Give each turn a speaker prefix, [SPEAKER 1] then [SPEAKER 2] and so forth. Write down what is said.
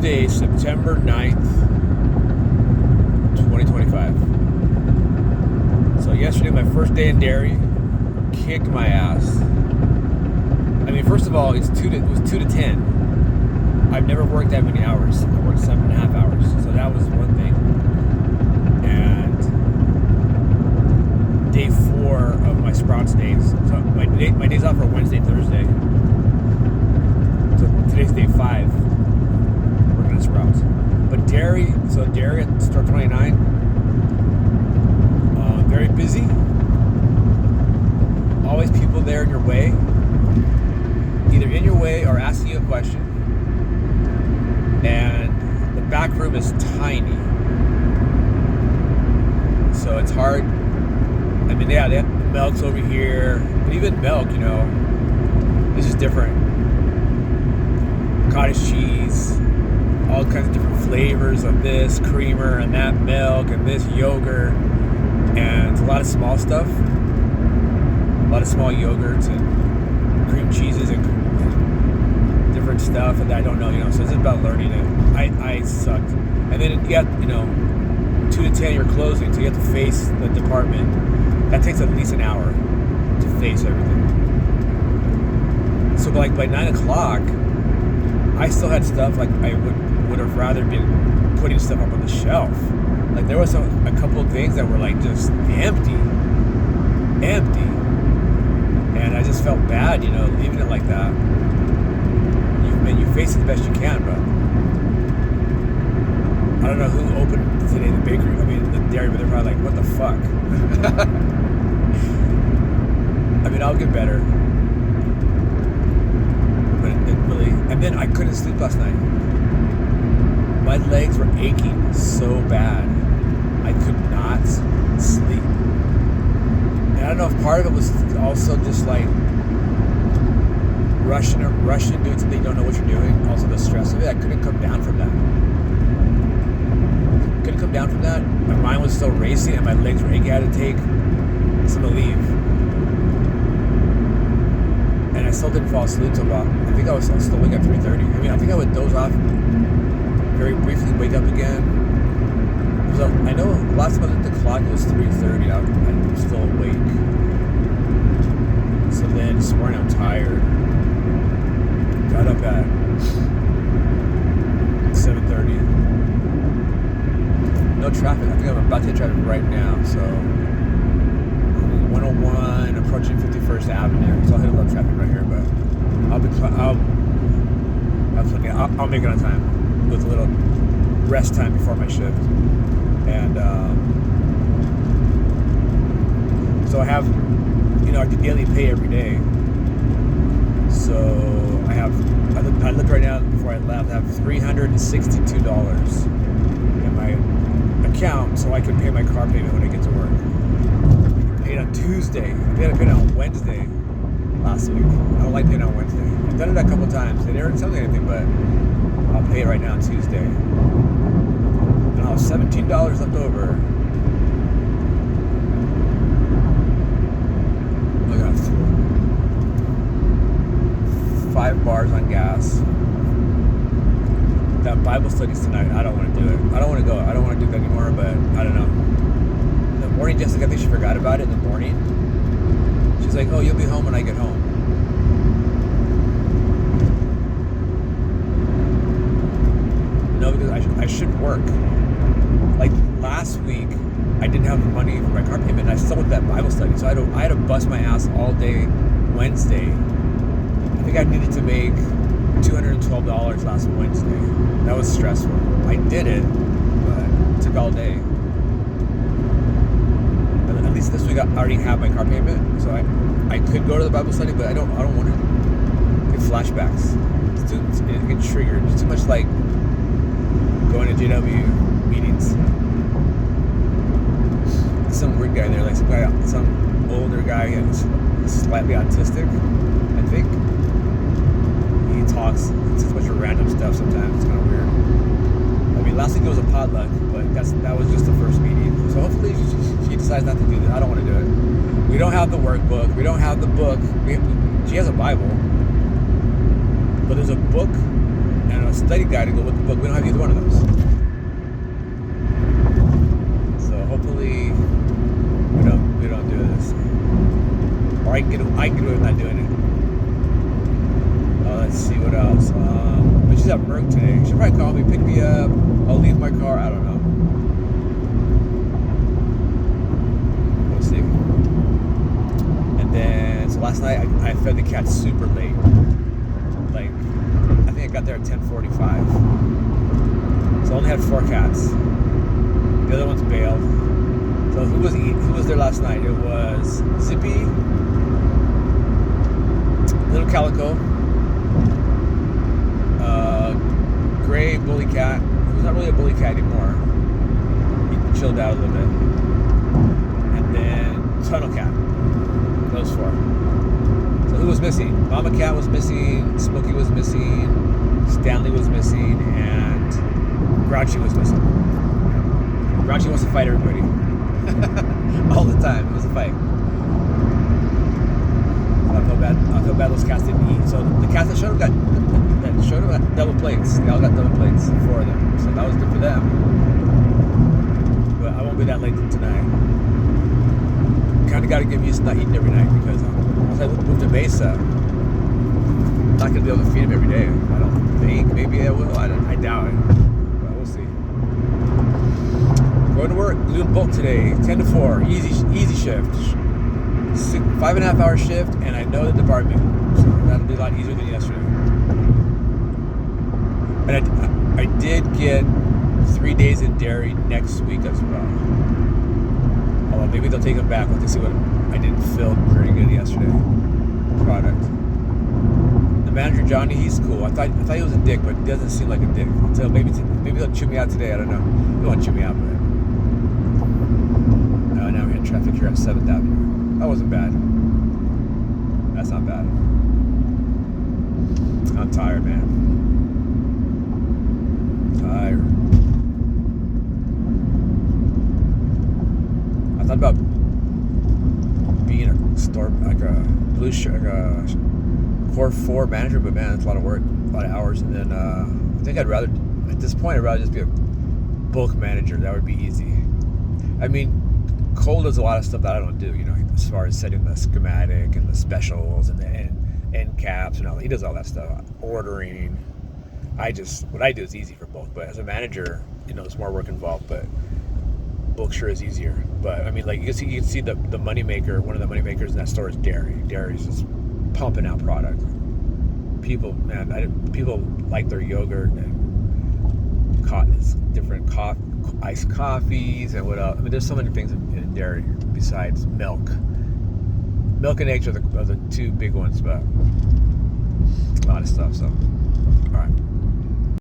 [SPEAKER 1] Tuesday, September 9th, 2025. So yesterday, my first day in dairy, kicked my ass. I mean, first of all, it was 2 to 10. I've never worked that many hours. I worked 7.5 hours. So that was one thing. And day 4 of my Sprouts days. So my days off are Wednesday, Thursday. So today's day 5. Working at Sprouts. But dairy at Store 29, very busy. Always people there in your way. Either in your way or asking you a question. And the back room is tiny. So it's hard. I mean, yeah, they have milk's over here. But even milk, this is different. Cottage cheese, all kinds of different flavors of this creamer and that milk and this yogurt. And a lot of small stuff. A lot of small yogurts and cream cheeses and different stuff that I don't know, so it's about learning it. I sucked. And then you got, 2 to 10 you're closing, so you have to face the department. That takes at least an hour to face everything. So by 9 o'clock, I still had stuff like I would have rather been putting stuff up on the shelf. Like there was a couple of things that were like just empty. And I just felt bad, leaving it like that. You face it the best you can, but I don't know who opened today, the bakery, the dairy, but they're probably like, what the fuck? I'll get better. But it really, and then I couldn't sleep last night. My legs were aching so bad. I could not sleep. And I don't know if part of it was also just like rushing, doing something you don't know what you're doing. Also the stress of it. I couldn't come down from that. My mind was still racing and my legs were aching. I had to take some to leave. And I still didn't fall asleep until about, I think I was still awake at 3:30. I think I would doze off very briefly, wake up again. So I know last time I looked at the clock, it was 3:30. I'm still awake. So then this morning I'm tired. Got up at 7:30. No traffic. I think I'm about to hit traffic right now. So 101 approaching 51st Avenue. So I'll hit a little traffic right here, but I'll make it on time with a little rest time before my shift. And so I have, I do daily pay every day. So I looked right now before I left, I have $362 in my account so I can pay my car payment when I get to work. I paid on Tuesday. I paid on Wednesday last week. I don't like paying on Wednesday. I've done it a couple times. They didn't tell me anything, but I'll pay it right now on Tuesday. And I'll have $17 left over. I got 5 bars on gas. That Bible study's tonight. I don't want to do it. I don't want to go. I don't want to do that anymore, but I don't know. In the morning, Jessica, I think she forgot about it in the morning. She's like, oh, you'll be home when I get home. No, because I should work. Like last week, I didn't have the money for my car payment, and I still went to that Bible study. So I had to bust my ass all day Wednesday. I think I needed to make $212 last Wednesday. That was stressful. I did it, but it took all day. But at least this week I already have my car payment, so I could go to the Bible study, but I don't want to get flashbacks. It gets triggered. It's too much like going to JW meetings. Some weird guy there, like some older guy, and slightly autistic, I think. He talks a bunch of random stuff sometimes. It's kind of weird. Last week it was a potluck, but that was just the first meeting. So hopefully she decides not to do that. I don't want to do it. We don't have the workbook. We don't have the book. She has a Bible, but there's a book and study guide to go with the book. We don't have either one of those. So hopefully we don't do this. Or I can get away with not doing it. Let's see what else. But she's at work today. She'll probably call me, pick me up. I'll leave my car. I don't know. We'll see. And then, so last night I fed the cats super late. Like, I think I got there at 10:45. So I only had 4 cats. The other ones bailed. So who was there last night? It was Zippy, Little Calico, Gray bully cat. He's not really a bully cat anymore. He chilled out a little bit. And then Tunnel Cat. Those 4. So who was missing? Mama Cat was missing. Smokey was missing. Stanley was missing, and Grouchy was missing. Grouchy wants to fight everybody. All the time. It was a fight. I feel bad those cats didn't eat. So the cats that showed up got double plates. They all got double plates, 4 of them. So that was good for them. But I won't be that late tonight. Kind of got to get used to not eating every night, because once I move to Mesa, I'm not going to be able to feed them every day. I don't think. Maybe I will. I doubt it. But we'll see. Going to work, doing bulk today, 10 to 4, easy shift. 5.5 hour shift, and I know the department, so that'll be a lot easier than yesterday. And I did get 3 days in dairy next week as well. Although maybe they'll take them back once they see what I didn't fill very good yesterday. Product. The manager Johnny, he's cool. I thought he was a dick, but he doesn't seem like a dick. So maybe they'll chew me out today. I don't know. He won't chew me out, but now we're in traffic here at 7th Avenue. That wasn't bad. That's not bad. I'm tired, man. Tired. I thought about being a store, like a blue shirt, like a Core 4 manager, but man, it's a lot of work, a lot of hours. And then I think at this point, I'd rather just be a bulk manager. That would be easy. I mean, Cole does a lot of stuff that I don't do, as far as setting the schematic and the specials and the end caps and all. He does all that stuff. Ordering. What I do is easy for bulk, but as a manager, there's more work involved, but bulk sure is easier. But I mean, like you can see the money maker, one of the money makers in that store is dairy. Dairy's just pumping out product. People like their yogurt and different iced coffees and what else. I mean, there's so many things in dairy besides milk. Milk and eggs are the 2 big ones, but a lot of stuff. So, all right.